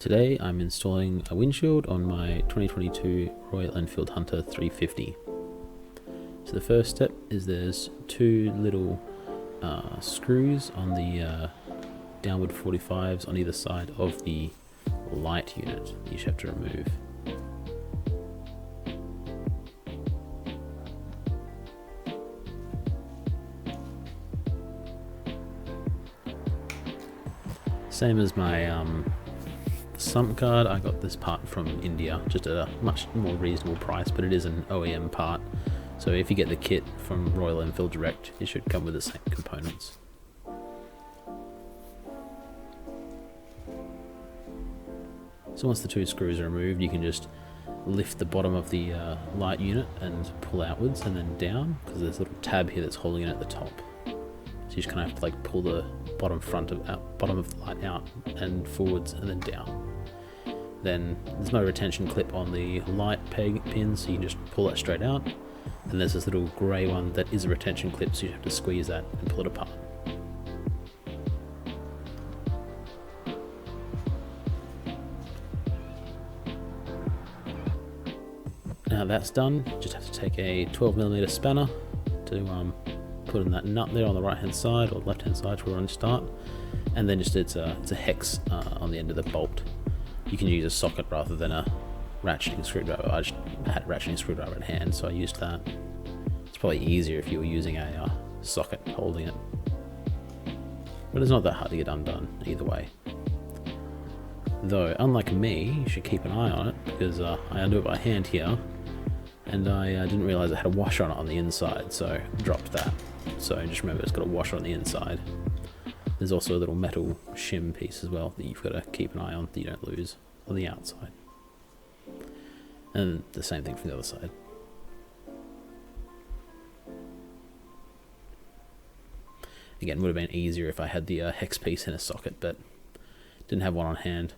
Today I'm installing a windshield on my 2022 Royal Enfield Hunter 350. So the first step is there's two little screws on the downward 45s on either side of the light unit that you should have to remove. Same as my sump guard, I got this part from India, just at a much more reasonable price, but it is an OEM part. So if you get the kit from Royal Enfield Direct, it should come with the same components. So once the two screws are removed, you can just lift the bottom of the light unit and pull outwards and then down, because there's a little tab here that's holding it at the top. So you just kind of have to like pull the bottom of the light out and forwards and then down. Then there's no retention clip on the light peg pin, so you can just pull that straight out. And there's this little grey one that is a retention clip, so you have to squeeze that and pull it apart. Now that's done, just have to take a 12mm spanner to put in that nut there on the right hand side or left hand side to where we're going to start, and then just it's a hex on the end of the bolt. You can use a socket rather than a ratcheting screwdriver. I just had a ratcheting screwdriver at hand, so I used that. It's probably easier if you were using a socket holding it, but it's not that hard to get undone either way. Though, unlike me, you should keep an eye on it, because I undo it by hand here, and I didn't realise it had a washer on it on the inside, so I dropped that. So just remember, it's got a washer on the inside. There's also a little metal shim piece as well that you've got to keep an eye on that you don't lose on the outside. And the same thing from the other side. Again, would have been easier if I had the hex piece in a socket, but didn't have one on hand.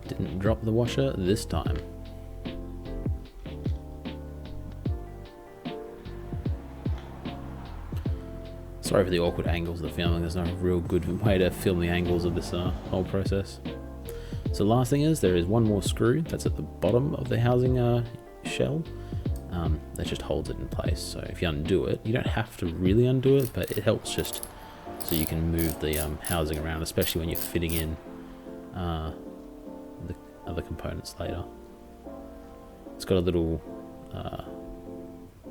Didn't drop the washer this time. Sorry for the awkward angles of the filming, there's no real good way to film the angles of this whole process. So the last thing is, there is one more screw that's at the bottom of the housing shell that just holds it in place. So if you undo it, you don't have to really undo it, but it helps just so you can move the housing around, especially when you're fitting in the other components later. It's got a little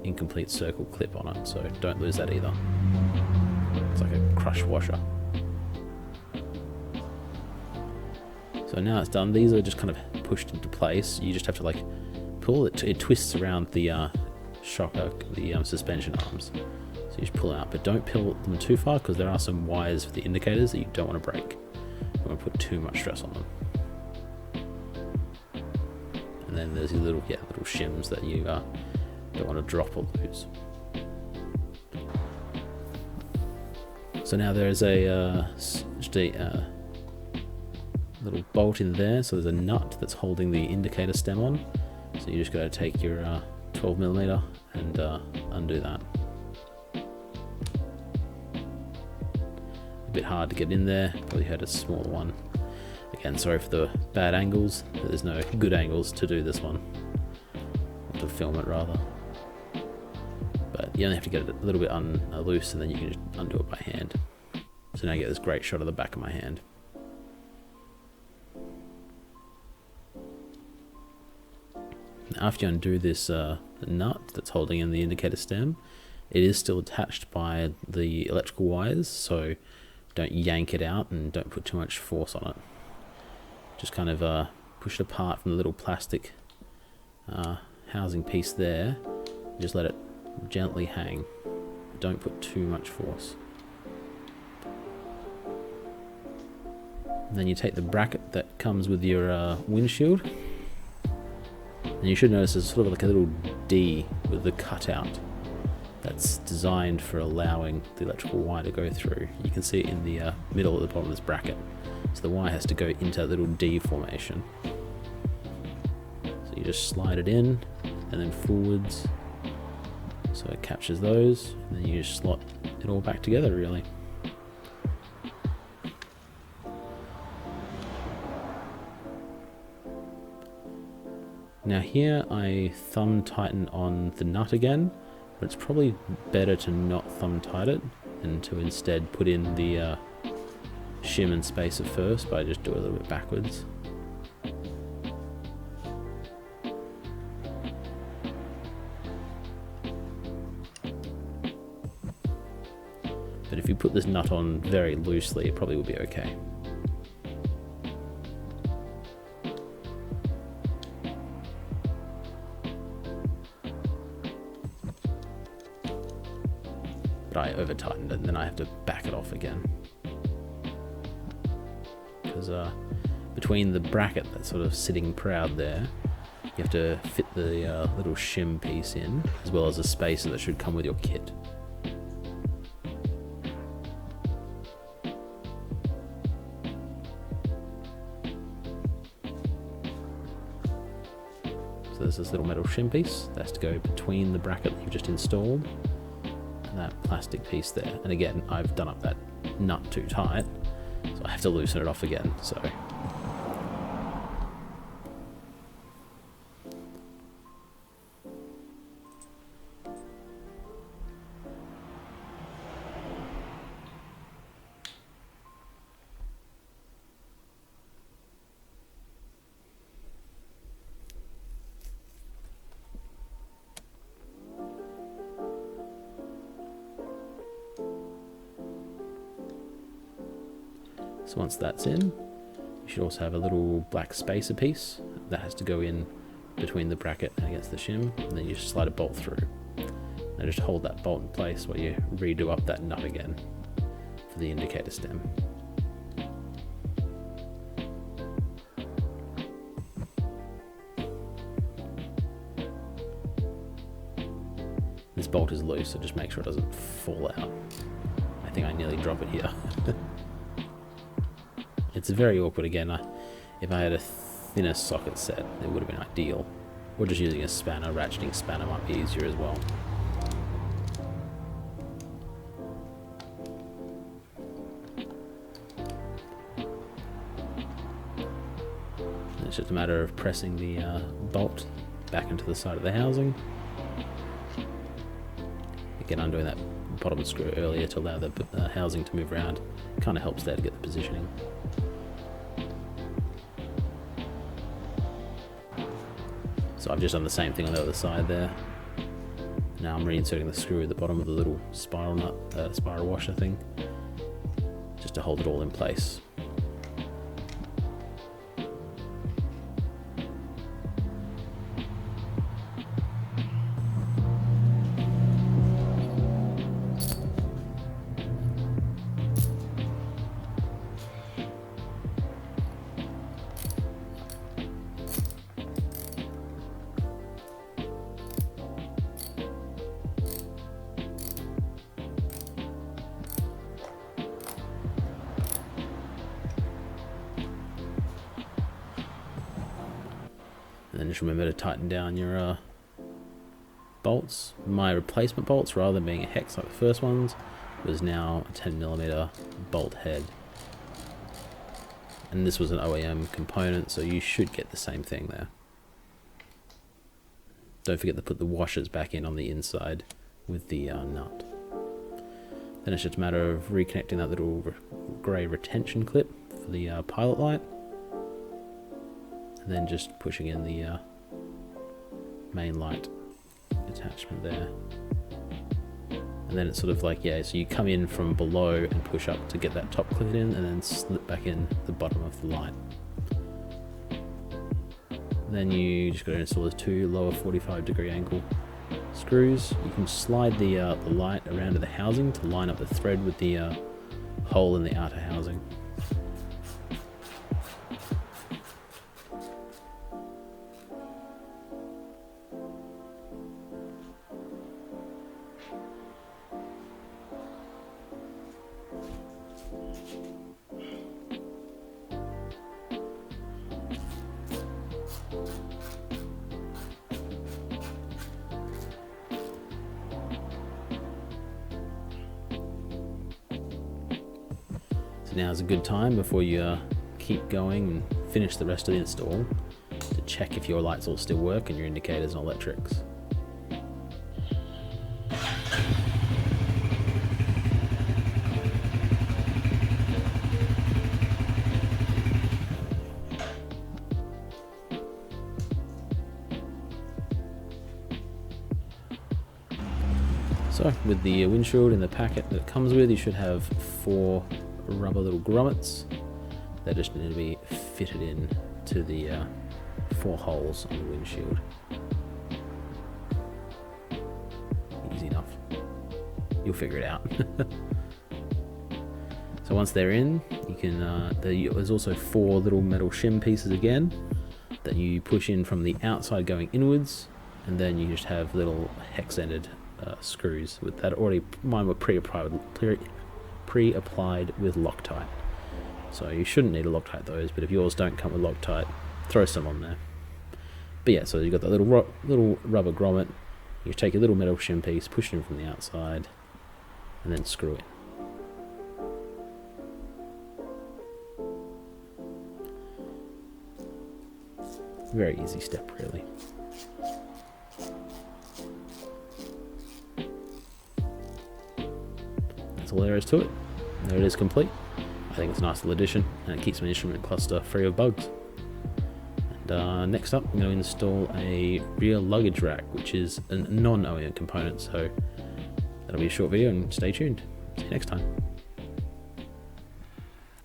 incomplete circle clip on it, so don't lose that either. It's like a crush washer. So now it's done, these are just kind of pushed into place. You just have to like pull it, it twists around the shocker, the suspension arms. So you just pull it out, but don't pull them too far, because there are some wires for the indicators that you don't want to break. You don't want to put too much stress on them. And then there's these little shims that you don't want to drop or lose. So now there's just a little bolt in there, so there's a nut that's holding the indicator stem on. So you just got to take your 12mm and undo that. A bit hard to get in there, probably had a smaller one. Again, sorry for the bad angles, there's no good angles to do this one, or to film it rather. But you only have to get it a little bit loose, and then you can just undo it by hand. So now you get this great shot of the back of my hand. Now after you undo this nut that's holding in the indicator stem, it is still attached by the electrical wires, so don't yank it out and don't put too much force on it. Just kind of push it apart from the little plastic housing piece there. Just let it gently hang. Don't put too much force. And then you take the bracket that comes with your windshield, and you should notice there's sort of like a little D with the cutout. that's designed for allowing the electrical wire to go through. You can see it in the middle at the bottom of this bracket. So the wire has to go into that little D formation. So you just slide it in and then forwards, so it captures those, and then you just slot it all back together really. Now here I thumb tighten on the nut again, but it's probably better to not thumb tighten it and to instead put in the shim and spacer first, but I just do it a little bit backwards. But if you put this nut on very loosely, it probably will be okay. But I over tightened it and then I have to back it off again. Because between the bracket that's sort of sitting proud there, you have to fit the little shim piece in, as well as a spacer that should come with your kit. So there's this little metal shim piece that has to go between the bracket that you've just installed and that plastic piece there. And again, I've done up that nut too tight, so I have to loosen it off again. So once that's in, you should also have a little black spacer piece that has to go in between the bracket and against the shim, and then you just slide a bolt through. And just hold that bolt in place while you redo up that nut again for the indicator stem. This bolt is loose, so just make sure it doesn't fall out. I think I nearly drop it here. It's very awkward again. If I had a thinner socket set, it would have been ideal. Or just using a spanner, ratcheting spanner might be easier as well. And it's just a matter of pressing the bolt back into the side of the housing. Again, undoing that bottom screw earlier to allow the housing to move around. Kind of helps there to get the positioning. So I've just done the same thing on the other side there. Now I'm reinserting the screw at the bottom of the little spiral nut, spiral washer thing, just to hold it all in place. And then just remember to tighten down your bolts. My replacement bolts, rather than being a hex like the first ones, was now a 10mm bolt head. And this was an OEM component, so you should get the same thing there. Don't forget to put the washers back in on the inside with the nut. Then it's just a matter of reconnecting that little grey retention clip for the pilot light. And then just pushing in the main light attachment there. And then it's sort of like, yeah, so you come in from below and push up to get that top clip in, and then slip back in the bottom of the light. And then you just got to install the two lower 45-degree angle screws. You can slide the light around to the housing to line up the thread with the hole in the outer housing. So now's a good time before you keep going and finish the rest of the install to check if your lights all still work and your indicators and electrics. So with the windshield in the packet that it comes with, you should have 4 rubber little grommets. They just need to be fitted in to the 4 holes on the windshield. Easy enough. You'll figure it out. So once they're in, you can. There's also 4 little metal shim pieces again that you push in from the outside going inwards, and then you just have little hex-ended screws with that already. Mine were pre-applied with Loctite, so you shouldn't need to Loctite those, but if yours don't come with Loctite, throw some on there. But yeah, so you've got that little rubber grommet. You take a little metal shim piece, push it in from the outside, and then screw it. Very easy step, really. That's all there is to it. There it is, complete. I think it's a nice little addition, and it keeps my instrument cluster free of bugs. And next up, I'm going to install a rear luggage rack, which is a non-OEM component, so that'll be a short video, and stay tuned. See you next time.